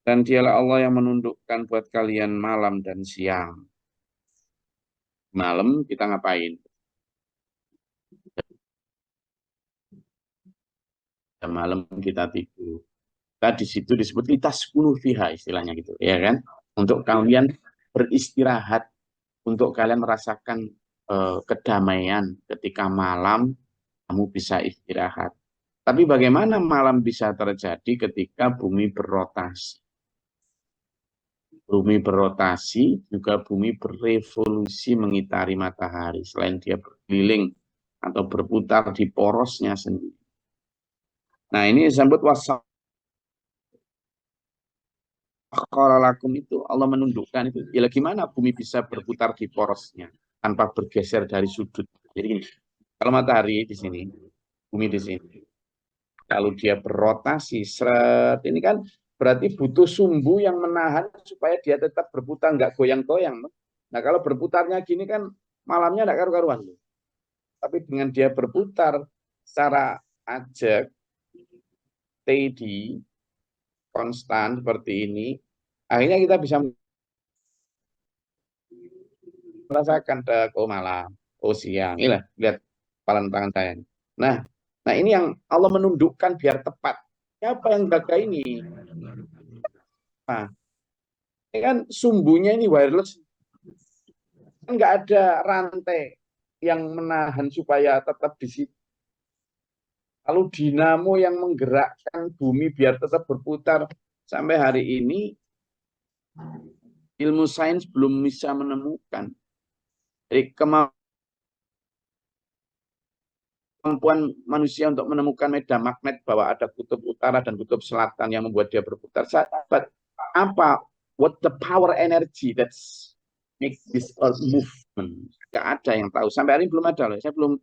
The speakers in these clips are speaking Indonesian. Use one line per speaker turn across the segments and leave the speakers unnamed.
Dan dialah Allah yang menundukkan buat kalian malam dan siang. Malam kita ngapain? Malam kita tidur. Di situ disebut litaskunu fiha istilahnya gitu, ya kan? Untuk kalian beristirahat, untuk kalian merasakan kedamaian ketika malam kamu bisa istirahat. Tapi bagaimana malam bisa terjadi ketika bumi berrotasi? Bumi berrotasi, juga bumi berevolusi mengitari matahari. Selain dia berkeliling atau berputar di porosnya sendiri. Nah ini disebut lakum itu Allah menundukkan itu. Ya gimana bumi bisa berputar di porosnya tanpa bergeser dari sudut. Jadi gini, kalau matahari di sini, bumi di sini. Kalau dia berrotasi, seret, ini kan berarti butuh sumbu yang menahan supaya dia tetap berputar, nggak goyang-goyang. Nah kalau berputarnya gini kan malamnya nggak karu-karuan. Tapi dengan dia berputar secara ajak, steady, konstan seperti ini, akhirnya kita bisa merasakan oh malam, oh siang. Inilah lihat kepala tangan saya. Nah, nah ini yang Allah menundukkan biar tepat. Siapa yang jaga ini? Nah, ini kan sumbunya ini wireless, nggak ada rantai yang menahan supaya tetap di situ. Lalu dinamo yang menggerakkan bumi biar tetap berputar sampai hari ini ilmu sains belum bisa menemukan. Jadi kemampuan manusia untuk menemukan medan magnet bahwa ada kutub utara dan kutub selatan yang membuat dia berputar. Sahabat, apa? What the power energy that make this earth movement? Gak ada yang tahu. Sampai hari ini belum ada loh. Saya belum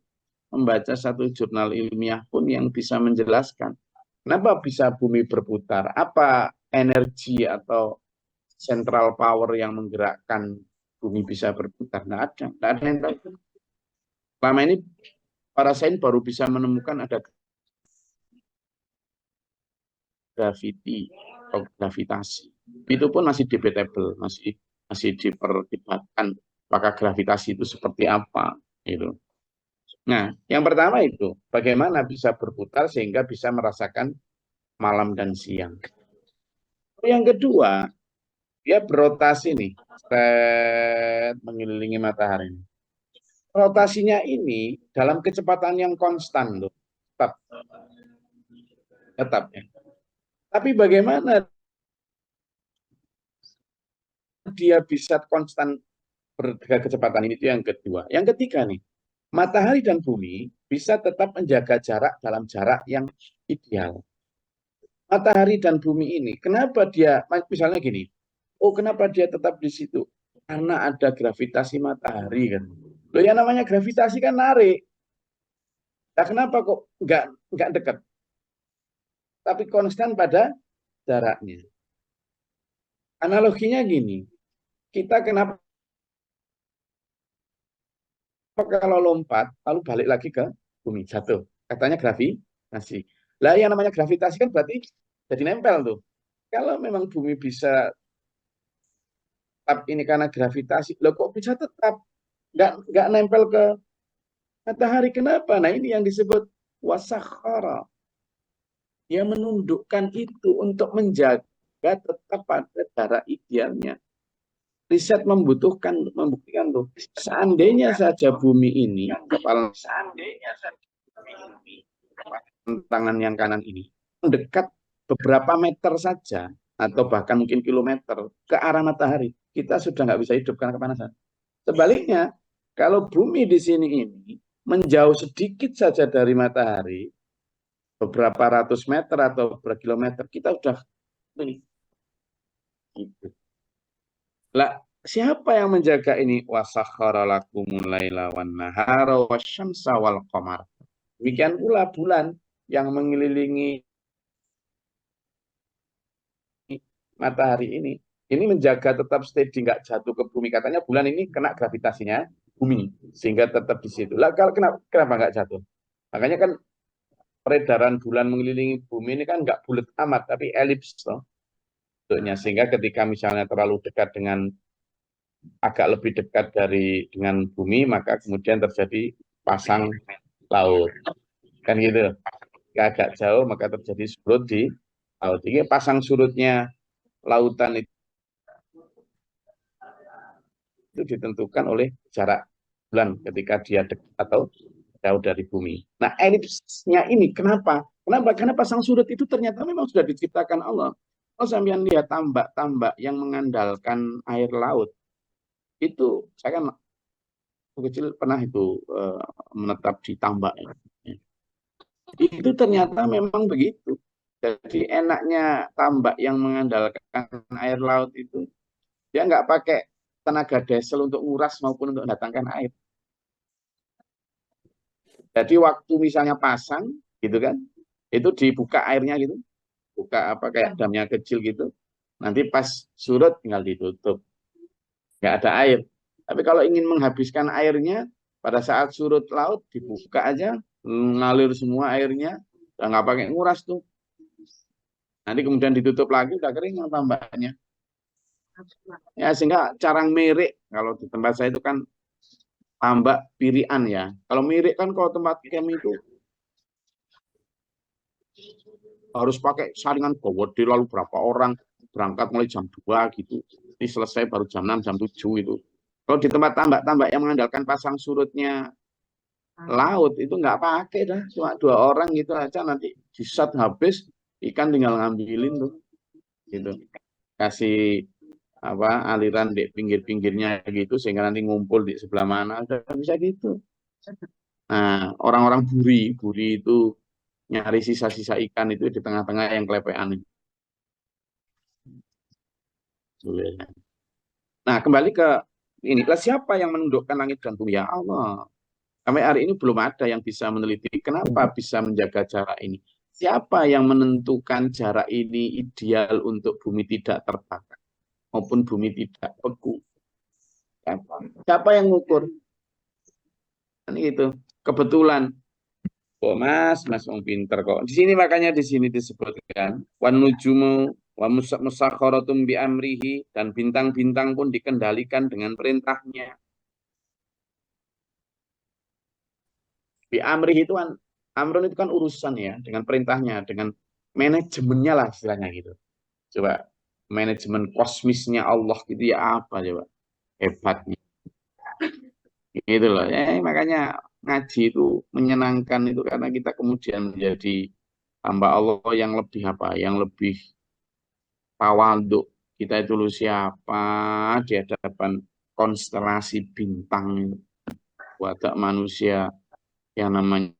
membaca satu jurnal ilmiah pun yang bisa menjelaskan kenapa bisa bumi berputar. Apa energi atau central power yang menggerakkan bumi bisa berputar? Nggak ada. Nggak ada yang tahu. Selama ini para sains baru bisa menemukan ada gravitasi. Itu pun masih debatable, masih diperdebatkan apakah gravitasi itu seperti apa. Gitu. Nah, yang pertama itu bagaimana bisa berputar sehingga bisa merasakan malam dan siang. Yang kedua, dia berotasi nih, mengelilingi matahari. Rotasinya ini dalam kecepatan yang konstan loh, tetap ya. Tapi bagaimana dia bisa konstan kecepatan ini? Itu yang kedua. Yang ketiga nih, matahari dan bumi bisa tetap menjaga jarak dalam jarak yang ideal. Matahari dan bumi ini, kenapa dia, misalnya gini, oh kenapa dia tetap di situ? Karena ada gravitasi matahari kan. Loh yang namanya gravitasi kan narik. Nah, kenapa kok nggak dekat? Tapi konstan pada jaraknya. Analoginya gini, kita kenapa kalau lompat lalu balik lagi ke bumi jatuh? Katanya gravitasi. Lah yang namanya gravitasi kan berarti jadi nempel tuh. Kalau memang bumi bisa tetap ini karena gravitasi, loh kok bisa tetap nggak nempel ke matahari? Kenapa? Nah ini yang disebut wasakhara. Dia menundukkan itu untuk menjaga tetap pada jarak idealnya. Riset membuktikan tuh, seandainya saja bumi ini, kepala tangan yang kanan ini, mendekat beberapa meter saja, atau bahkan mungkin kilometer ke arah matahari, kita sudah nggak bisa hidup karena kepanasan. Sebaliknya, kalau bumi di sini ini menjauh sedikit saja dari matahari, beberapa ratus meter atau berkilometer, kita sudah ini. Lah, siapa yang menjaga ini? Wasakhara lakumul laila wan nahara wasyamsa wal qamar. Demikian pula bulan yang mengelilingi matahari ini. Ini menjaga tetap steady, nggak jatuh ke bumi. Katanya bulan ini kena gravitasinya bumi, sehingga tetap di situ. Lah, kalau kenapa nggak jatuh? Makanya kan peredaran bulan mengelilingi bumi ini kan nggak bulat amat, tapi elips toh bentuknya. Sehingga ketika misalnya terlalu dekat dengan agak lebih dekat dengan bumi, maka kemudian terjadi pasang laut. Kan gitu. Jika agak jauh, maka terjadi surut di laut. Jadi pasang surutnya lautan itu ditentukan oleh jarak bulan ketika dia dekat atau jauh dari bumi. Nah, elipsnya ini kenapa? Kenapa? Karena pasang surut itu ternyata memang sudah diciptakan Allah. Kalau sampean lihat tambak-tambak yang mengandalkan air laut, itu saya kan waktu kecil pernah itu menetap di tambak. Itu ternyata memang begitu. Jadi enaknya tambak yang mengandalkan air laut itu, dia nggak pakai tenaga diesel untuk nguras maupun untuk mendatangkan air. Jadi waktu misalnya pasang, gitu kan, itu dibuka airnya gitu, buka apa kayak damnya kecil gitu. Nanti pas surut tinggal ditutup, nggak ada air. Tapi kalau ingin menghabiskan airnya, pada saat surut laut dibuka aja, ngalir semua airnya, udah nggak pakai nguras tuh. Nanti kemudian ditutup lagi, udah kering yang tambahnya. Ya sehingga carang merek kalau di tempat saya itu kan tambak pirian ya. Kalau merek kan kalau tempat camp itu harus pakai saringan gowode lalu berapa orang berangkat mulai jam 2 gitu. Ini selesai baru jam 6, jam 7 itu. Kalau di tempat tambak-tambak yang mengandalkan pasang surutnya laut itu nggak pakai dah, cuma 2 orang gitu aja nanti di shot habis ikan tinggal ngambilin tuh gitu. Kasih apa aliran di pinggir-pinggirnya gitu sehingga nanti ngumpul di sebelah mana udah bisa gitu. Nah, orang-orang buri itu nyari sisa-sisa ikan itu di tengah-tengah yang kelepean itu. Nah, kembali ke ini, siapa yang menundukkan langit dan bumi? Ya Allah. Sampai hari ini belum ada yang bisa meneliti kenapa bisa menjaga jarak ini. Siapa yang menentukan jarak ini ideal untuk bumi tidak terbakar maupun bumi tidak beku? Siapa yang mengukur? Kan itu kebetulan. Oh, Mas Om pinter kok. Di sini makanya di sini disebutkan wan nujumu wa musakharatum bi amrihi dan bintang-bintang pun dikendalikan dengan perintahnya. Bi amrihi itu kan amrun itu kan urusan ya dengan perintahnya, dengan manajemennya lah istilahnya gitu. Coba manajemen kosmisnya Allah gitu ya apa coba hebatnya. Gitu loh. Ya, makanya ngaji itu menyenangkan itu karena kita kemudian menjadi hamba Allah yang lebih apa? Yang lebih tawaduk. Kita itu lu siapa di hadapan konstelasi bintang watak manusia yang namanya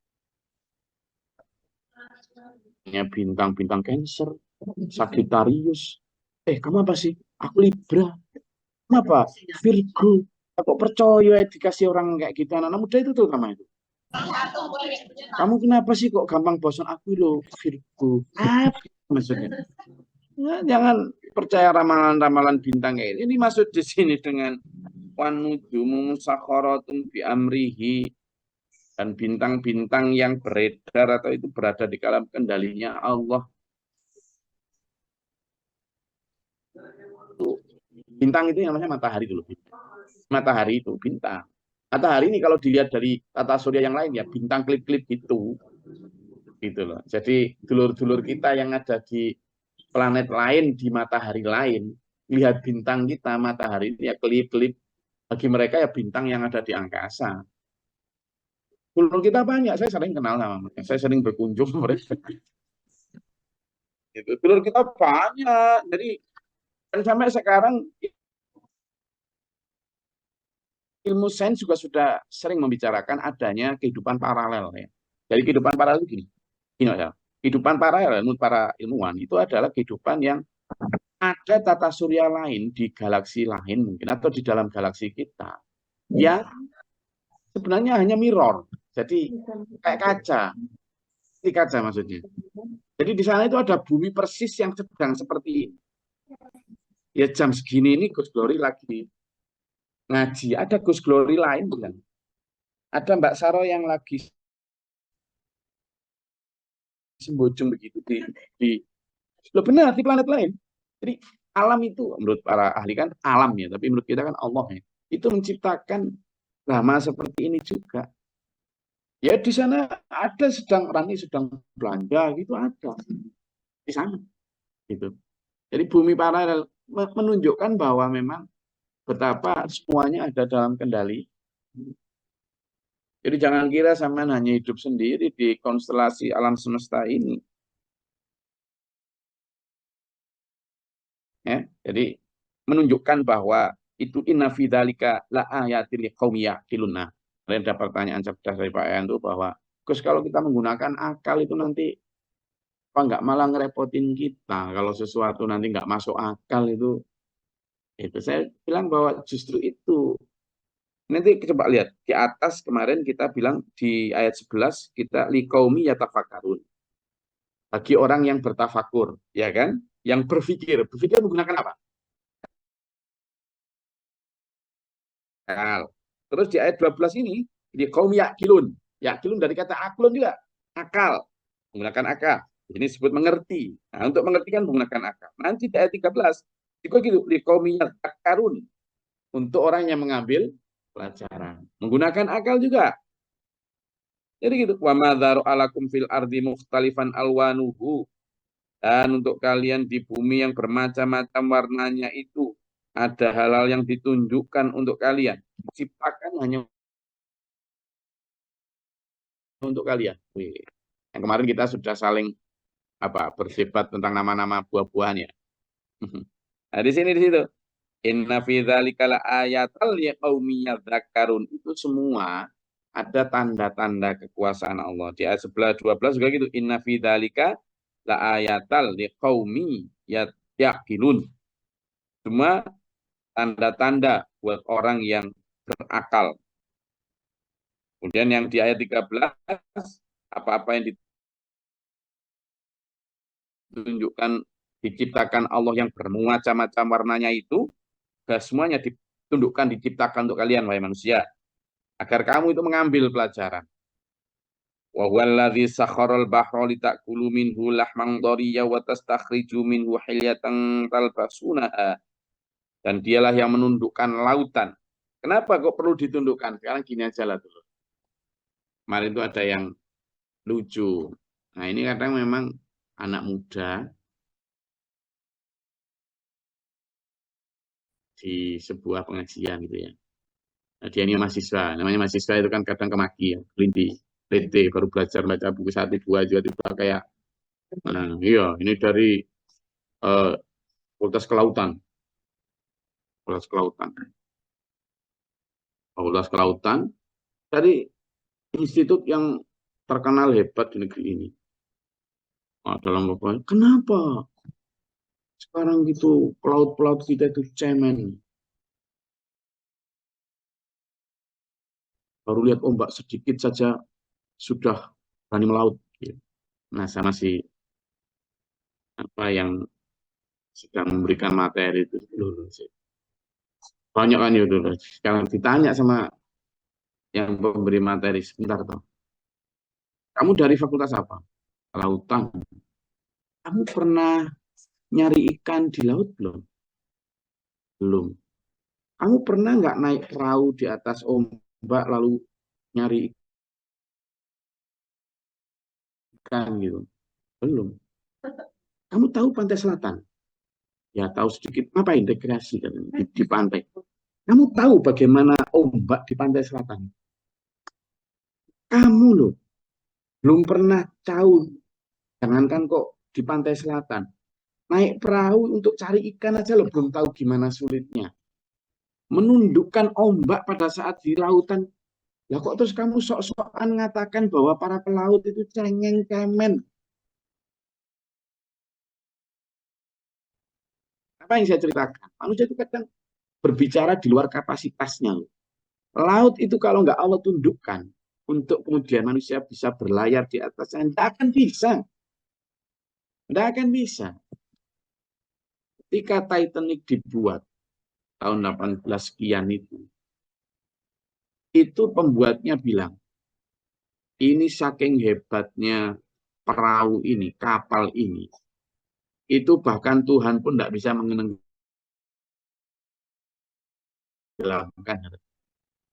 bintang-bintang Cancer, Sagittarius. Kamu apa sih? Aku Libra. Kenapa? Virgo. Aku percaya dikasih orang kayak gitu anak muda itu tuh sama itu. Kamu kenapa sih kok gampang bosan? Aku loh Virgo. Apa maksudnya? Ya, jangan percaya ramalan-ramalan bintang kayak ini. Ini maksud di sini dengan wanujumu musakharatun bi amrihi dan bintang-bintang yang beredar atau itu berada di dalam kendalinya Allah. Bintang itu yang namanya matahari dulu. Matahari itu bintang. Matahari ini kalau dilihat dari tata surya yang lain ya bintang klip-klip gitu loh. Jadi dulur-dulur kita yang ada di planet lain di matahari lain lihat bintang kita matahari ini ya klip-klip bagi mereka ya bintang yang ada di angkasa. Dulur kita banyak, saya sering kenal sama mereka, saya sering berkunjung mereka. Gitu. Dulur kita banyak, jadi dan sampai sekarang ilmu sains juga sudah sering membicarakan adanya kehidupan paralel ya. Jadi kehidupan paralel itu gini, ya. Kehidupan paralel menurut para ilmuwan itu adalah kehidupan yang ada tata surya lain di galaksi lain mungkin atau di dalam galaksi kita yang sebenarnya hanya mirror. Jadi kayak kaca, di kaca maksudnya. Jadi di sana itu ada bumi persis yang sedang seperti ya jam segini ini Gus Glory lagi ngaji. Ada Gus Glory lain bukan? Ada Mbak Saro yang lagi sembojong begitu di loh benar di planet lain. Jadi alam itu menurut para ahli kan alam ya, tapi menurut kita kan Allah ya. Itu menciptakan drama seperti ini juga. Ya di sana ada sedang Rani sedang belanja gitu ada di sana gitu. Jadi bumi paralel menunjukkan bahwa memang betapa semuanya ada dalam kendali. Jadi jangan kira sama hanya hidup sendiri di konstelasi alam semesta ini. Ya, jadi menunjukkan bahwa itu inna fidzalika la ayatil liqaumi yaqilun. Nah, ada pertanyaan cerdas dari Pak Yan itu bahwa Gus kalau kita menggunakan akal itu nanti apa nggak malah ngerepotin kita kalau sesuatu nanti nggak masuk akal itu saya bilang bahwa justru itu. Nanti coba lihat di atas kemarin kita bilang di ayat 11 kita liqaumi yatafakkarun. Bagi orang yang bertafakur, ya kan? Yang berpikir menggunakan apa? Akal. Terus di ayat 12 ini di kaum yakilun. Yakilun dari kata aklun juga. Akal. Menggunakan akal. Ini disebut mengerti. Nah, untuk mengerti kan menggunakan akal. Nanti di ayat 13 juga gitu. Di kaum yakarun. Untuk orang yang mengambil pelajaran. Menggunakan akal juga. Jadi gitu. Wa madzaru alakum fil ardi mukhtalifan alwanuhu. Dan untuk kalian di bumi yang bermacam-macam warnanya itu ada hal-hal yang ditunjukkan untuk kalian. Diciptakan hanya untuk kalian. Yang kemarin kita sudah saling berdebat tentang nama-nama buah-buahan ya. Nah, di situ. Inna fi dzalika laayatal liqaumi yadhakkarun. Itu semua ada tanda-tanda kekuasaan Allah. Di ayat 11 12 juga gitu. Inna fi dzalika laayatal liqaumi yaqilun. Semua tanda-tanda buat orang yang berakal. Kemudian yang di ayat 13 apa-apa yang ditunjukkan diciptakan Allah yang bermacam-macam warnanya itu semuanya ditundukkan diciptakan untuk kalian wahai manusia agar kamu itu mengambil pelajaran. Wa huwallazi sakharal bahra litakulu minhu lahman dariyya wa tastakhriju minhu hilyatan talbasunaha. Dan dialah yang menundukkan lautan. Kenapa kok perlu ditundukkan? Sekarang gini aja lah dulu. Kemarin itu ada yang lucu. Nah ini kadang memang anak muda di sebuah pengajian gitu ya. Nah, dia ini mahasiswa, namanya mahasiswa itu kan kadang kemaki ya, kelinci, lete, baru belajar baca buku 1, 2 juga tiba kayak, nah, iya ini dari uh, Fakultas Kelautan, Fakultas Kelautan, Fakultas Kelautan dari institut yang terkenal hebat di negeri ini. Nah, dalam beberapa, kenapa sekarang gitu pelaut-pelaut kita itu cemen, baru lihat ombak sedikit saja sudah berani melaut. Nah, sama si apa yang sedang memberikan materi itu dulu sih. Banyak kan itu dulu. Sekarang ditanya sama yang memberi materi sebentar toh. Kamu dari fakultas apa? Kelautan. Kamu pernah nyari ikan di laut belum? Belum. Kamu pernah nggak naik perahu di atas ombak lalu nyari ikan gitu? Belum. Kamu tahu pantai selatan? Ya tahu sedikit. Ngapain rekreasi kan di pantai? Kamu tahu bagaimana ombak di pantai selatan? Kamu loh belum pernah tahu. Jangankan kok di pantai selatan. Naik perahu untuk cari ikan aja loh belum tahu gimana sulitnya. Menundukkan ombak pada saat di lautan. Lah kok terus kamu sok-sokan mengatakan bahwa para pelaut itu cengeng cemen. Apa yang saya ceritakan? Manusia itu kadang berbicara di luar kapasitasnya. Laut itu kalau nggak Allah tundukkan untuk kemudian manusia bisa berlayar di atasnya, nggak akan bisa. Nggak akan bisa. Ketika Titanic dibuat tahun 18 sekian itu pembuatnya bilang, ini saking hebatnya perahu ini, kapal ini, itu bahkan Tuhan pun tidak bisa menenggelamkan.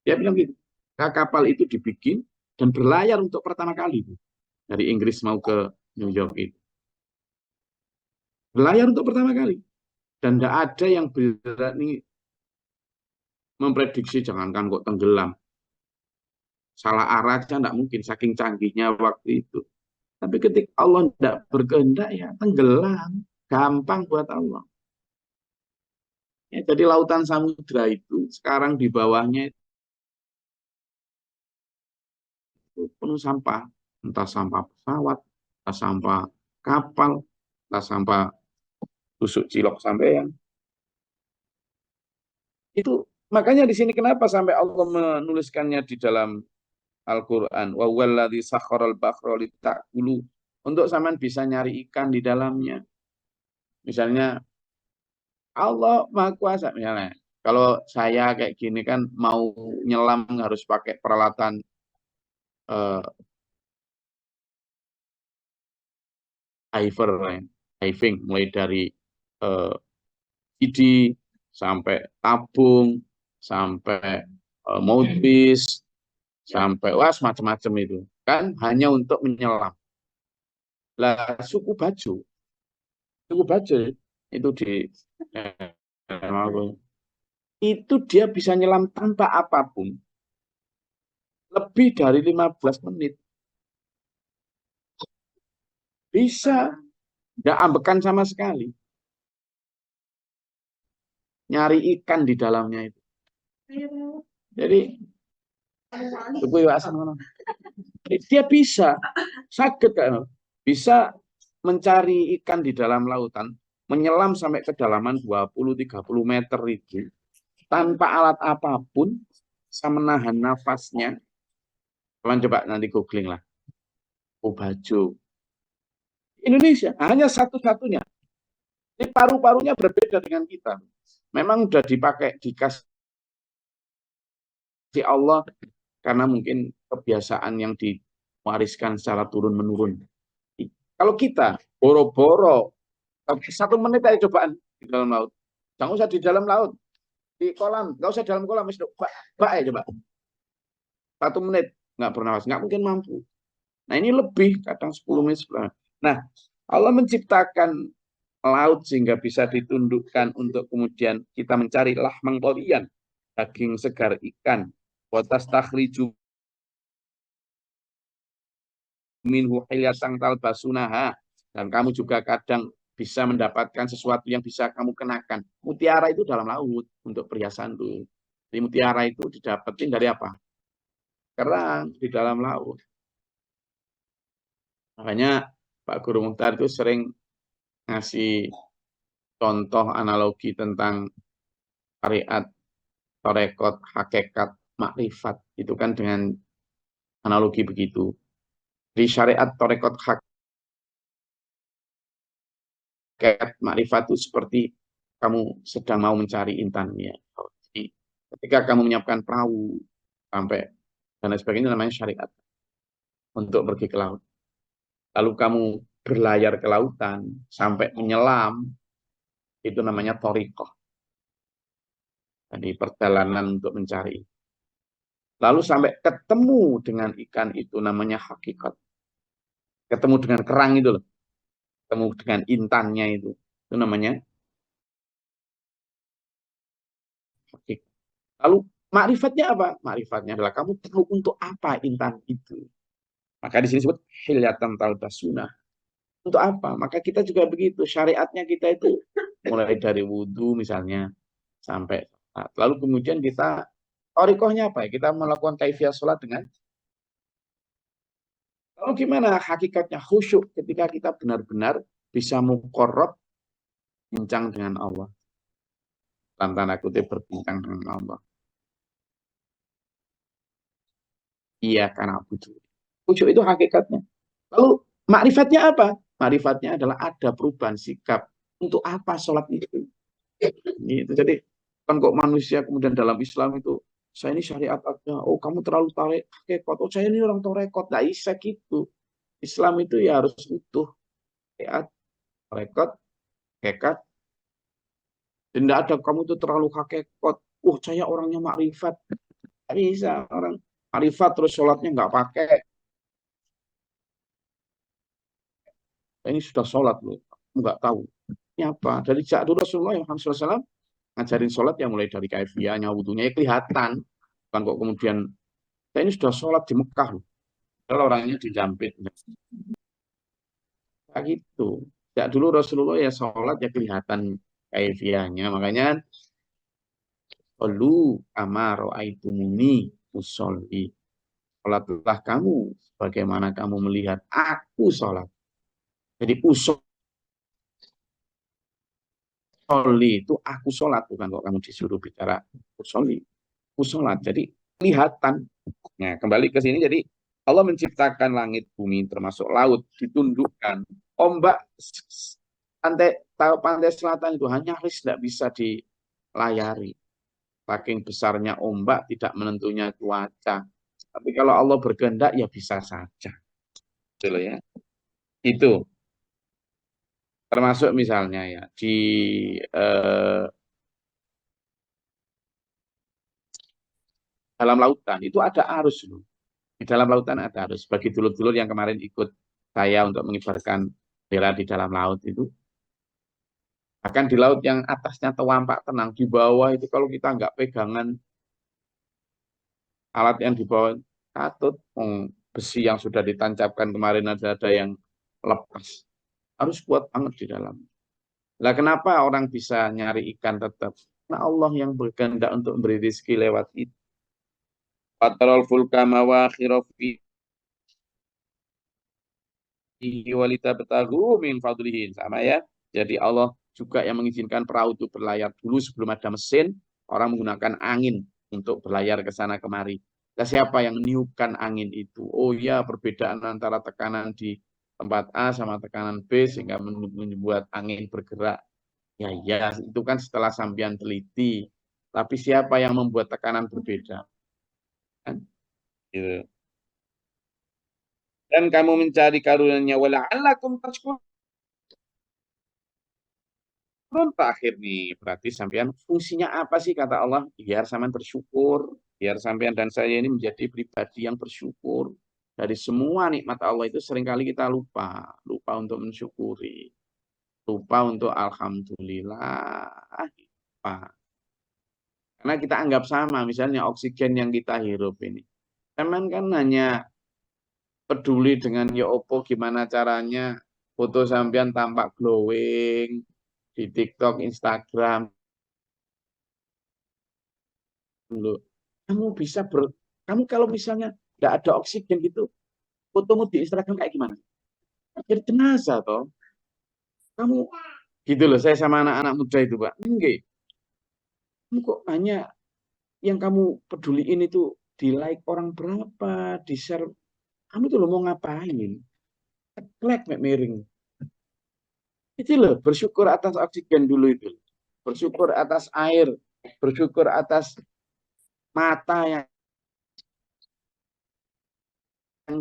Dia bilang gitu, kapal itu dibikin dan berlayar untuk pertama kali dari Inggris mau ke New York itu. Berlayar untuk pertama kali. Dan tidak ada yang berani memprediksi, jangankan kok tenggelam. Salah arah aja tidak mungkin, saking canggihnya waktu itu. Tapi ketika Allah tidak berkehendak, ya tenggelam. Gampang buat Allah. Ya, jadi lautan samudra itu sekarang di bawahnya itu penuh sampah. Entah sampah pesawat, entah sampah kapal, entah sampah tusuk cilok sampean. Itu makanya di sini kenapa sampai Allah menuliskannya di dalam Al-Quran. Wa huwallazi sakharal bahra litakulu, untuk sampean bisa nyari ikan di dalamnya. Misalnya Allah Maha Kuasa misalnya. Kalau saya kayak gini kan mau nyelam harus pakai peralatan eh, diver, diving, mulai dari eh, ID sampai tabung, sampai mouthpiece, sampai wah macam-macam itu. Kan hanya untuk menyelam. Lah suku baju itu di eh, itu dia bisa nyelam tanpa apapun lebih dari 15 menit. Bisa, nggak ambekan sama sekali. Nyari ikan di dalamnya itu. Jadi, dia bisa, sakit kan, bisa mencari ikan di dalam lautan, menyelam sampai kedalaman 20-30 meter itu, tanpa alat apapun, bisa menahan nafasnya. Kalian coba nanti googling lah. Baju. Indonesia hanya satu-satunya. Ini paru-parunya berbeda dengan kita. Memang sudah dipakai, dikasih Allah, karena mungkin kebiasaan yang diwariskan secara turun-menurun. Kalau kita boro-boro 1 menit aja cobaan di dalam laut. Jangan usah di dalam laut, di kolam, nggak usah dalam kolam, ya coba. 1 menit nggak bernafas, nggak mungkin mampu. Nah ini lebih, kadang 10 menit. Nah Allah menciptakan laut sehingga bisa ditundukkan untuk kemudian kita mencari lahmang tolian, daging segar ikan, watas takhriju minhu hilyatan talbasunaha, dan kamu juga kadang bisa mendapatkan sesuatu yang bisa kamu kenakan. Mutiara itu dalam laut untuk perhiasan tuh. Jadi mutiara itu didapetin dari apa? Kerang di dalam laut. Makanya Pak Guru Mukhtar itu sering ngasih contoh analogi tentang syariat, tarekat, hakikat, makrifat. Itu kan dengan analogi begitu. Di syariat, tarekat, hakikat, makrifat itu seperti kamu sedang mau mencari intannya. Jadi, ketika kamu menyiapkan perahu sampai dan lain sebagainya, namanya syariat untuk pergi ke laut. Lalu kamu berlayar ke lautan sampai menyelam, itu namanya thariqah. Jadi perjalanan untuk mencari. Lalu sampai ketemu dengan ikan itu namanya hakikat. Ketemu dengan kerang itu loh. Ketemu dengan intannya itu. Itu namanya hakikat. Lalu makrifatnya apa? Makrifatnya adalah kamu tahu untuk apa intan itu. Maka di sini disebut hilyatan talbasuna. Untuk apa? Maka kita juga begitu. Syariatnya kita itu mulai dari wudhu misalnya sampai lalu kemudian kita orikohnya apa ya? Kita melakukan kaifiyah sholat dengan lalu gimana hakikatnya khusyuk ketika kita benar-benar bisa muqarrab, bincang dengan Allah. Dalam tanda kutip berbincang dengan Allah. Iya karena butuh. Khusyuk itu hakikatnya. Lalu makrifatnya apa? Makrifatnya adalah ada perubahan sikap. Untuk apa sholat itu? Gitu. Jadi kan kok manusia kemudian dalam Islam itu saya ini syariat aja. Oh kamu terlalu tarekat. Oh saya ini orang tarekat. Nggak bisa gitu. Islam itu ya harus utuh, taat, rekod, hakikat. Tidak ada kamu itu terlalu hakikot. Saya orangnya makrifat. Tidak bisa orang makrifat terus sholatnya nggak pakai. Ini sudah sholat loh, nggak tahu. Ini apa? Dari jadul Rasulullah yang SAW ngajarin sholat yang mulai dari kaifiahnya, wudhunya ya kelihatan. Bukan kok kemudian, saya ini sudah sholat di Mekah loh. Kalau orangnya dijampit. Kayak gitu. Sejak dulu Rasulullah ya sholat ya kelihatan kaifiahnya. Makanya lu amaro aitumuni usolli. Sholatlah kamu bagaimana kamu melihat aku sholat. Jadi usolli itu aku sholat. Bukan kok kamu disuruh bicara usolli. Aku sholat. Jadi kelihatan. Nah, kembali ke sini. Jadi Allah menciptakan langit, bumi, termasuk laut, ditundukkan. Ombak pantai selatan itu hanya nyaris tidak bisa dilayari. Saking besarnya ombak tidak menentunya cuaca. Tapi kalau Allah berkehendak ya bisa saja. Betul ya. Itu termasuk misalnya ya di eh, dalam lautan itu ada arus loh. Di dalam lautan ada arus. Bagi dulur-dulur yang kemarin ikut saya untuk mengibarkan bendera di dalam laut itu, bahkan di laut yang atasnya terwampak tenang, di bawah itu kalau kita nggak pegangan alat yang di bawah katut, besi yang sudah ditancapkan kemarin ada yang lepas. Harus kuat banget di dalam. Lah kenapa orang bisa nyari ikan tetap? Karena Allah yang berkehendak untuk memberi rezeki lewat itu. Fatarol fulka mawakhira fihi walita betagu min fadlihin. Sama ya. Jadi Allah juga yang mengizinkan perahu itu berlayar dulu sebelum ada mesin. Orang menggunakan angin untuk berlayar ke sana kemari. Nah, siapa yang meniupkan angin itu? Oh ya, perbedaan antara tekanan di tempat A sama tekanan B sehingga membuat angin bergerak. Ya, ya, itu kan setelah sampean teliti. Tapi siapa yang membuat tekanan berbeda? Kan? Gitu. Dan kamu mencari karunia wala'allakum tashkurun. Terakhir nih, berarti sampean fungsinya apa sih kata Allah? Biar sampean bersyukur, biar sampean dan saya ini menjadi pribadi yang bersyukur. Dari semua nikmat Allah itu seringkali kita lupa, lupa untuk mensyukuri, lupa untuk alhamdulillah, lupa. Karena kita anggap sama, misalnya oksigen yang kita hirup ini. Teman kan hanya peduli dengan ya opo gimana caranya foto sampean tampak glowing di TikTok, Instagram. Dulu. Kamu kalau misalnya nggak ada oksigen gitu, fotomu di Instagram kayak gimana? Jadi jenazah toh. Kamu gitu loh, saya sama anak-anak muda itu, Pak. Enggak, kamu kok hanya yang kamu peduliin itu di like orang berapa, di share. Kamu tuh lo mau ngapain? Like miring. Itu loh, bersyukur atas oksigen dulu itu. Bersyukur atas air, bersyukur atas mata yang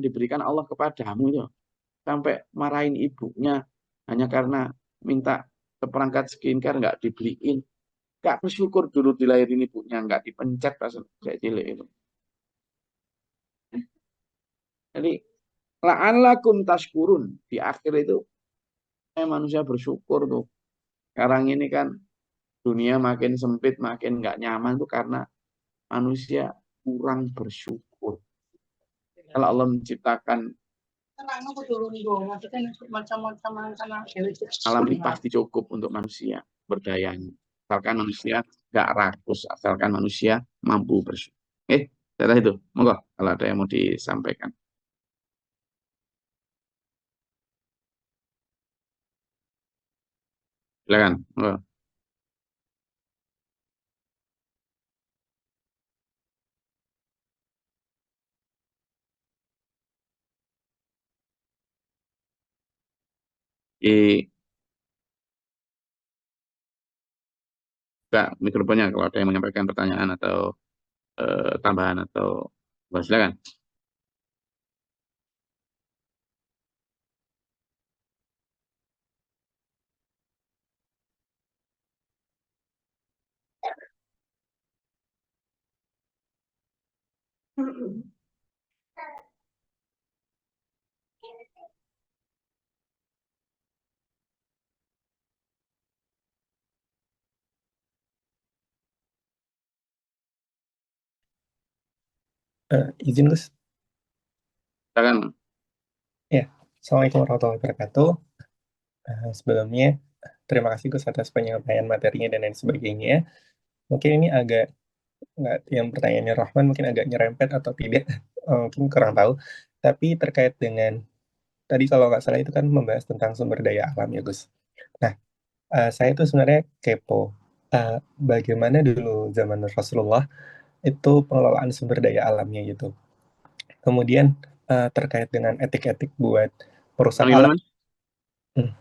diberikan Allah kepadamu itu. Sampai marahin ibunya hanya karena minta seperangkat skincare nggak dibeliin. Nggak bersyukur dulu dilahirin ibunya, nggak dipencet pas kayak cilik itu. Jadi la'allakum tashkurun di akhir itu manusia bersyukur tuh. Sekarang ini kan dunia makin sempit, makin nggak nyaman tuh karena manusia kurang bersyukur. Kalau Allah menciptakan alam ini pasti cukup untuk manusia berdayanya. Asalkan manusia nggak rakus, asalkan manusia mampu bersyukur. Setelah itu, monggo kalau ada yang mau disampaikan. Silakan. Monggo. Buka mikrofonnya kalau ada yang menyampaikan pertanyaan atau tambahan atau silakan.
Izin Gus.
Silakan.
Ya, Assalamualaikum warahmatullahi wabarakatuh. Sebelumnya, terima kasih Gus atas penyampaian materinya dan lain sebagainya. Mungkin ini agak, nggak, yang pertanyaannya Rahman mungkin agak nyerempet atau tidak, mungkin kurang tahu. Tapi terkait dengan, tadi kalau nggak salah itu kan membahas tentang sumber daya alam ya Gus. Nah, saya itu sebenarnya kepo. Bagaimana dulu zaman Rasulullah itu pengelolaan sumber daya alamnya gitu. Kemudian terkait dengan etik-etik buat merusak
Gimana,
alam.
Mas?
Hmm.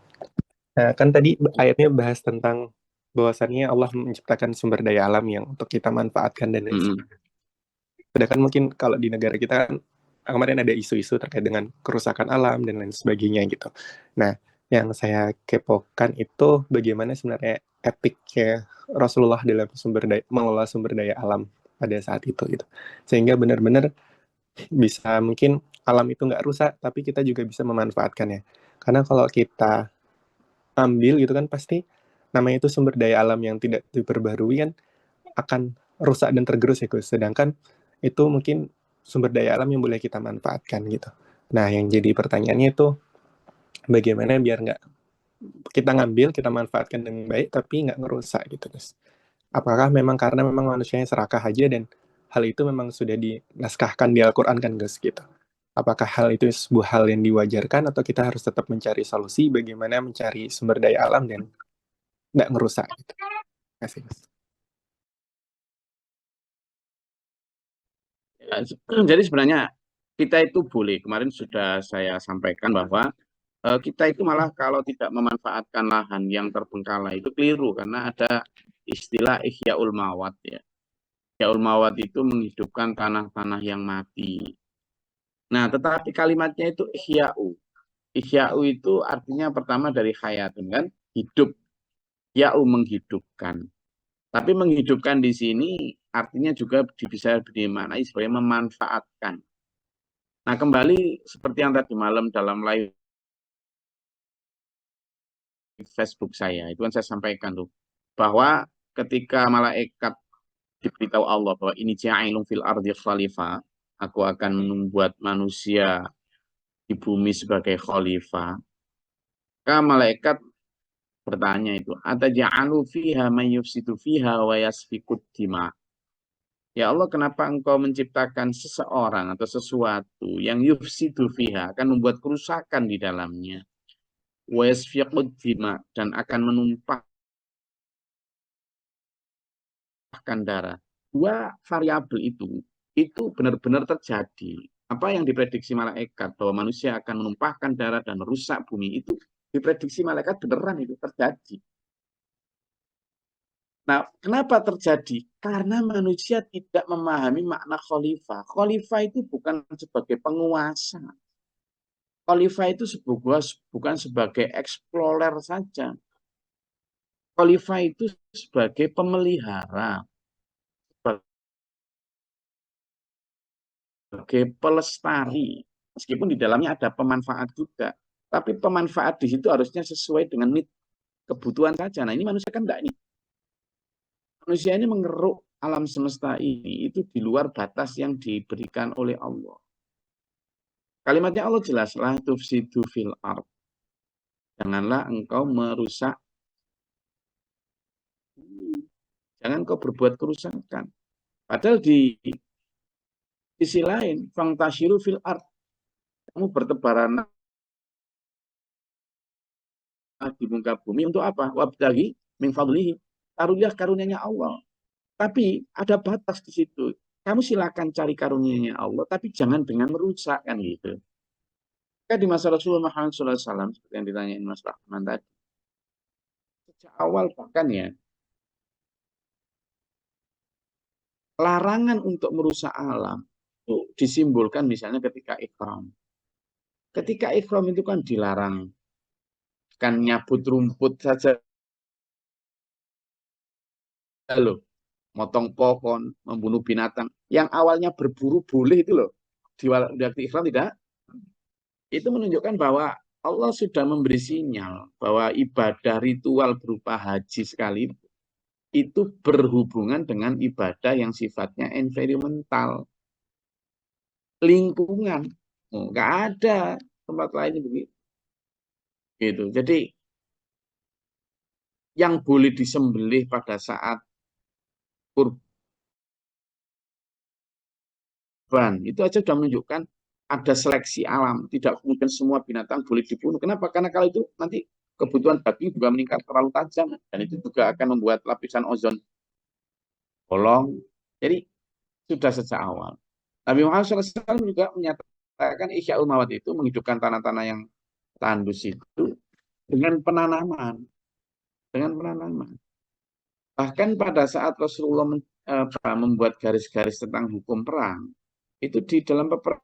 Nah, kan tadi ayatnya bahas tentang bahwasannya Allah menciptakan sumber daya alam yang untuk kita manfaatkan dan lain
Mm-mm.
sebagainya. Sedangkan mungkin kalau di negara kita kan kemarin ada isu-isu terkait dengan kerusakan alam dan lain sebagainya gitu. Nah, yang saya kepokan itu bagaimana sebenarnya etiknya Rasulullah dalam mengelola sumber daya alam pada saat itu gitu. Sehingga benar-benar bisa mungkin alam itu nggak rusak, tapi kita juga bisa memanfaatkannya. Karena kalau kita ambil gitu kan pasti namanya itu sumber daya alam yang tidak diperbarui kan akan rusak dan tergerus ya Gus. Sedangkan itu mungkin sumber daya alam yang boleh kita manfaatkan gitu. Nah yang jadi pertanyaannya itu bagaimana biar nggak kita ngambil, kita manfaatkan dengan baik tapi nggak ngerusak gitu Gus. Apakah memang karena memang manusianya serakah aja dan hal itu memang sudah dinaskahkan di Al-Quran kan Gus gitu. Apakah hal itu sebuah hal yang diwajarkan atau kita harus tetap mencari solusi bagaimana mencari sumber daya alam dan nggak ngerusak gitu. Terima kasih Gus.
Ya, jadi sebenarnya kita itu boleh, kemarin sudah saya sampaikan bahwa kita itu malah kalau tidak memanfaatkan lahan yang terbengkalai itu keliru karena ada istilah ihyaul mawat ya. Ihyaul mawat itu menghidupkan tanah-tanah yang mati. Nah, tetapi kalimatnya itu ihya'u. Ihya'u itu artinya pertama dari hayatun kan, hidup. Ihya'u menghidupkan. Tapi menghidupkan di sini artinya juga bisa dimaknai sebagai memanfaatkan. Nah, kembali seperti yang tadi malam dalam live Facebook saya, itu kan saya sampaikan tuh, bahwa ketika malaikat diberitahu Allah bahwa ini ja'ilun fil ardi khalifah, aku akan membuat manusia di bumi sebagai khalifah, maka malaikat bertanya itu, ataja'alu fiha may yufsidu fiha wa yasfikud dima. Ya Allah, kenapa engkau menciptakan seseorang atau sesuatu yang yufsidu fiha, akan membuat kerusakan di dalamnya, wa yasfikud dima, dan akan menumpahkan darah. Dua variabel itu benar-benar terjadi. Apa yang diprediksi malaikat bahwa manusia akan menumpahkan darah dan merusak bumi itu diprediksi malaikat beneran itu terjadi. Nah, kenapa terjadi? Karena manusia tidak memahami makna khalifah. Khalifah itu bukan sebagai penguasa. Khalifah itu bukan sebagai explorer saja. Khalifah itu sebagai pemelihara, sebagai pelestari. Meskipun di dalamnya ada pemanfaat juga. Tapi pemanfaat di situ harusnya sesuai dengan kebutuhan saja. Nah, ini manusia kan enggak ini. Manusia ini mengeruk alam semesta ini itu di luar batas yang diberikan oleh Allah. Kalimatnya Allah jelas, la tufsidu fil ard. Janganlah engkau merusak, jangan engkau berbuat kerusakan. Padahal di sisi lain, fangtashiru fil ard. Kamu bertebaran di muka bumi untuk apa? Wabdagi min fadlihi. Taruhlah karunia Allah. Tapi ada batas di situ. Kamu silakan cari karunia Allah, tapi jangan dengan merusak kan gitu. Kan di masa Rasulullah Muhammad SAW, seperti yang ditanyain Mas Rahman tadi, sejak awal bahkan ya, larangan untuk merusak alam itu disimbolkan misalnya ketika ikram. Ketika ikram itu kan dilarang, kan nyabut rumput saja loh. motong pohon, membunuh binatang. Yang awalnya berburu boleh itu loh. Di waktu Islam tidak. Itu menunjukkan bahwa Allah sudah memberi sinyal bahwa ibadah ritual berupa haji sekali itu berhubungan dengan ibadah yang sifatnya environmental, lingkungan. Nggak ada tempat lain begitu. Gitu. Jadi yang boleh disembelih pada saat kurban itu aja sudah menunjukkan ada seleksi alam, tidak kemudian semua binatang boleh dibunuh. Kenapa? Karena kalau itu nanti kebutuhan daging juga meningkat terlalu tajam dan itu juga akan membuat lapisan ozon bolong. Jadi sudah sejak awal. Nabi Muhammad SAW juga menyatakan Ihya Mawat itu menghidupkan tanah-tanah yang tandus itu dengan penanaman, dengan penanaman. Bahkan pada saat Rasulullah membuat garis-garis tentang hukum perang, itu di dalam peperangan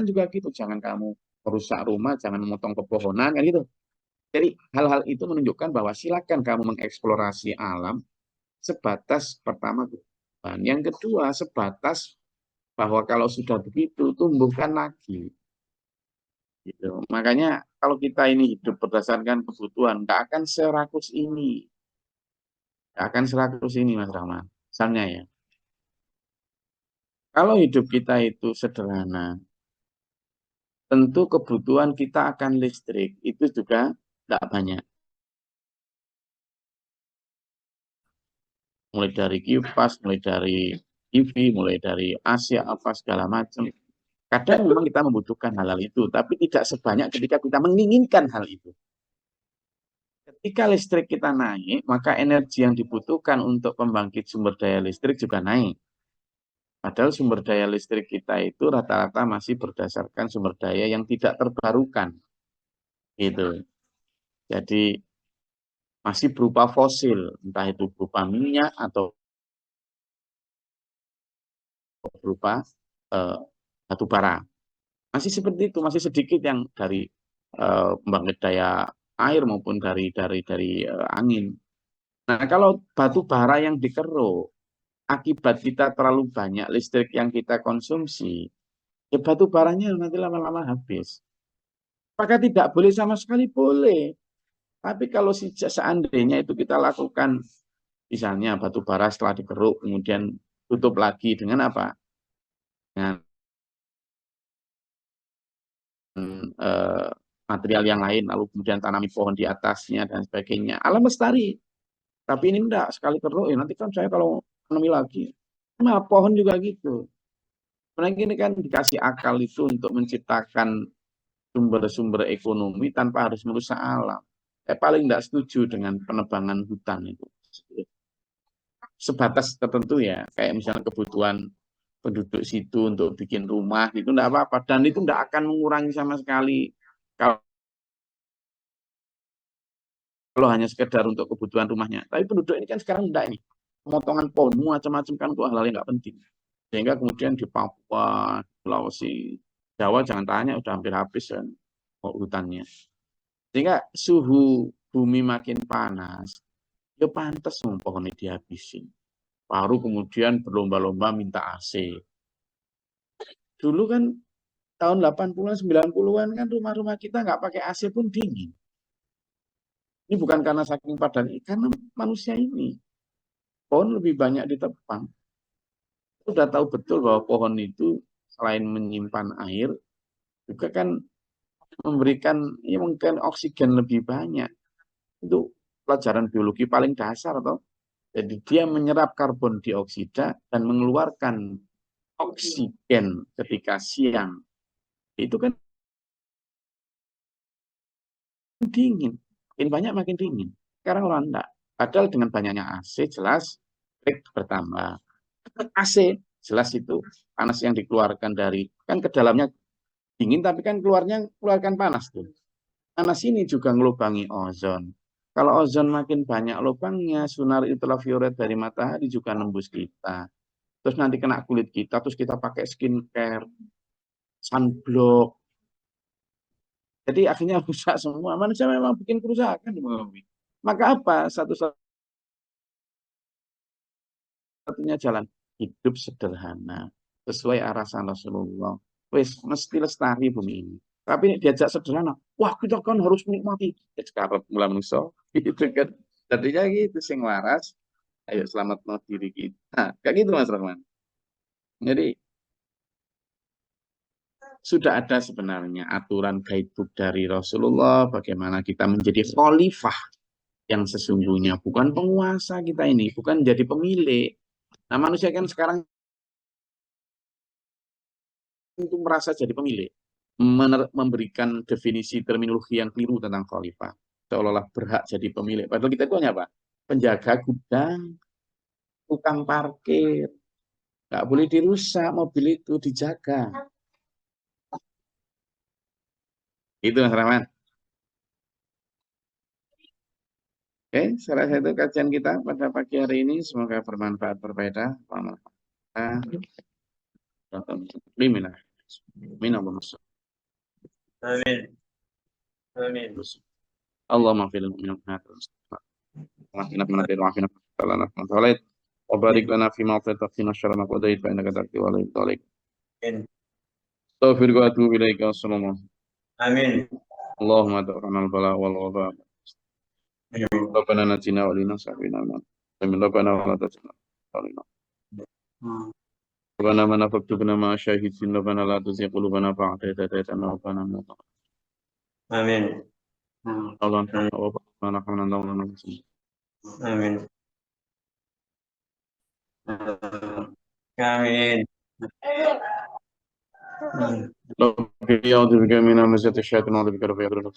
juga gitu. Jangan kamu merusak rumah, jangan memotong pepohonan, kan gitu. Jadi hal-hal itu menunjukkan bahwa silakan kamu mengeksplorasi alam sebatas pertama kehidupan. Yang kedua sebatas bahwa kalau sudah begitu tumbuhkan lagi. Gitu. Makanya kalau kita ini hidup berdasarkan kebutuhan, nggak akan serakus ini. Nggak akan serakus ini, Mas Rahman. Misalnya ya, kalau hidup kita itu sederhana, tentu kebutuhan kita akan listrik. Itu juga nggak banyak. Mulai dari kipas, mulai dari TV, mulai dari AC, apa segala macam. Kadang memang kita membutuhkan hal-hal itu, tapi tidak sebanyak ketika kita menginginkan hal itu. Ketika listrik kita naik, maka energi yang dibutuhkan untuk pembangkit sumber daya listrik juga naik. Padahal sumber daya listrik kita itu rata-rata masih berdasarkan sumber daya yang tidak terbarukan. Gitu. Jadi masih berupa fosil, entah itu berupa minyak atau berupa batu bara. Masih seperti itu, masih sedikit yang dari pembangkit daya air maupun dari angin. Nah, kalau batu bara yang dikeruk akibat kita terlalu banyak listrik yang kita konsumsi, ya batu baranya nanti lama-lama habis. Apakah tidak boleh sama sekali? Boleh. Tapi kalau seandainya itu kita lakukan, misalnya batu bara setelah dikeruk, kemudian tutup lagi dengan apa? Dengan eh, material yang lain, lalu kemudian tanami pohon di atasnya dan sebagainya. Alam lestari. Tapi ini enggak, sekali keruk, ya nanti kan saya kalau tanami lagi. Nah, pohon juga gitu. Sebenarnya ini kan dikasih akal itu untuk menciptakan sumber-sumber ekonomi tanpa harus merusak alam. Saya paling tidak setuju dengan penebangan hutan itu. Sebatas tertentu ya, kayak misalnya kebutuhan penduduk situ untuk bikin rumah, itu tidak apa-apa. Dan itu tidak akan mengurangi sama sekali kalau hanya sekedar untuk kebutuhan rumahnya. Tapi penduduk ini kan sekarang tidak ini. Pemotongan pohon, macam-macam kan untuk hal-hal yang nggak penting. Sehingga kemudian di Papua, Sulawesi, Jawa jangan tanya, udah hampir habis kan hutannya. Sehingga suhu bumi makin panas, ya pantas pohonnya dihabisin. Baru kemudian berlomba-lomba minta AC. Dulu kan tahun 80-an, 90-an kan rumah-rumah kita nggak pakai AC pun dingin. Ini bukan karena saking padatnya, karena manusia ini. Pohon lebih banyak ditebang. Sudah tahu betul bahwa pohon itu selain menyimpan air, juga kan memberikan ya mungkin oksigen lebih banyak. Itu pelajaran biologi paling dasar toh. Jadi dia menyerap karbon dioksida dan mengeluarkan oksigen ketika siang. Itu kan dingin. Makin banyak makin dingin. Sekarang orang enggak. Padahal dengan banyaknya AC jelas bertambah. AC jelas itu panas yang dikeluarkan dari kan ke dalamnya dingin tapi kan keluarkan panas tuh. Panas ini juga ngelubangi ozon. Kalau ozon makin banyak lubangnya, sinar ultraviolet dari matahari juga nembus kita. Terus nanti kena kulit kita, terus kita pakai skincare, sunblock. Jadi akhirnya rusak semua. Manusia memang bikin kerusakan di bumi. Maka apa? Satu satunya jalan hidup sederhana sesuai arahan Rasulullah. Wes mesti lestari bumi ini. Tapi diajak sederhana, wah kita kan harus menikmati. Sekarang mulai manusia, gitu kan. Tadinya gitu, sing waras. Ayo selamat diri kita. Kayak gitu Mas Rahman. Jadi sudah ada sebenarnya aturan guidebook dari Rasulullah bagaimana kita menjadi khalifah yang sesungguhnya, bukan penguasa kita ini, bukan jadi pemilik. Nah manusia kan sekarang itu merasa jadi pemilik, memberikan definisi terminologi yang keliru tentang khalifah, seolah-olah berhak jadi pemilik. Padahal kita itu hanya apa? Penjaga gudang, tukang parkir, nggak boleh dirusak, mobil itu dijaga. Itu Mas Rahman. Oke, saya rasa itu kajian kita pada pagi hari ini. Semoga bermanfaat, berfaedah.
Amin.
Allahumma fil mu'minin wa barik lana fi ma ta'tina syarra ma qadait fa innaka taqdi wa la yuqdalik. Astaghfiruka wa atubu ilaika.
Amin.
Allahumma da'ana al-bala wal waba. Rabbana natina wa lina sa'bina min rabbana wa la tajna alina. Rabbana man afaktubna ma syahidin rabbana la tuzigh qulubana ba'da idh hadaytana wa hab lana min ladunka.
Amin.
Allahumma wa barik lana
Amin. Amin.
Rabbi a'udzu bika min hamazati syaitan wa a'udzu bika rabbi yahdurun.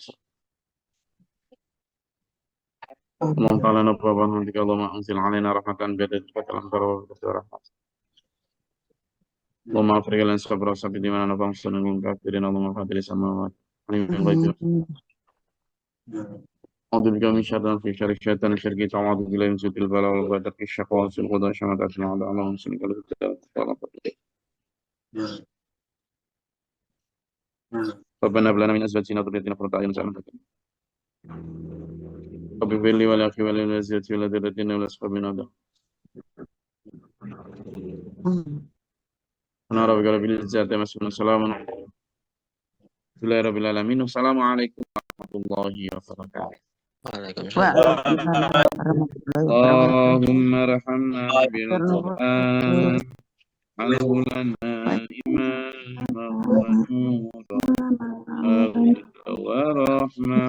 اللهم تعالى نبغى بك اللهم انزل علينا رحمة بيدك الأمطار والرحمة. اللهم افرغ لنا صبر وثبت دماءنا وانصرنا من الكافرين. اللهم فاطر السماوات والارض. أعوذ بك من شر الشيطان الشرير. أعوذ بالله من سوء البلاء والغدر الشقاء وسوء القضاء شماتة الأعداء. اللهم صل على ربنا هب لنا من أزواجنا وذريتنا قرة أعين واجعلنا رب اغفر لي ولأخي ولوالدتي ولذريتنا ولأصحابنا أنا ربك رب العزة عما يصفون سلام رب العالمين. والسلام عليكم ورحمة الله وبركاته. اللهم ارحمنا بالقرآن واجعله لنا إماما ونورا ورحمة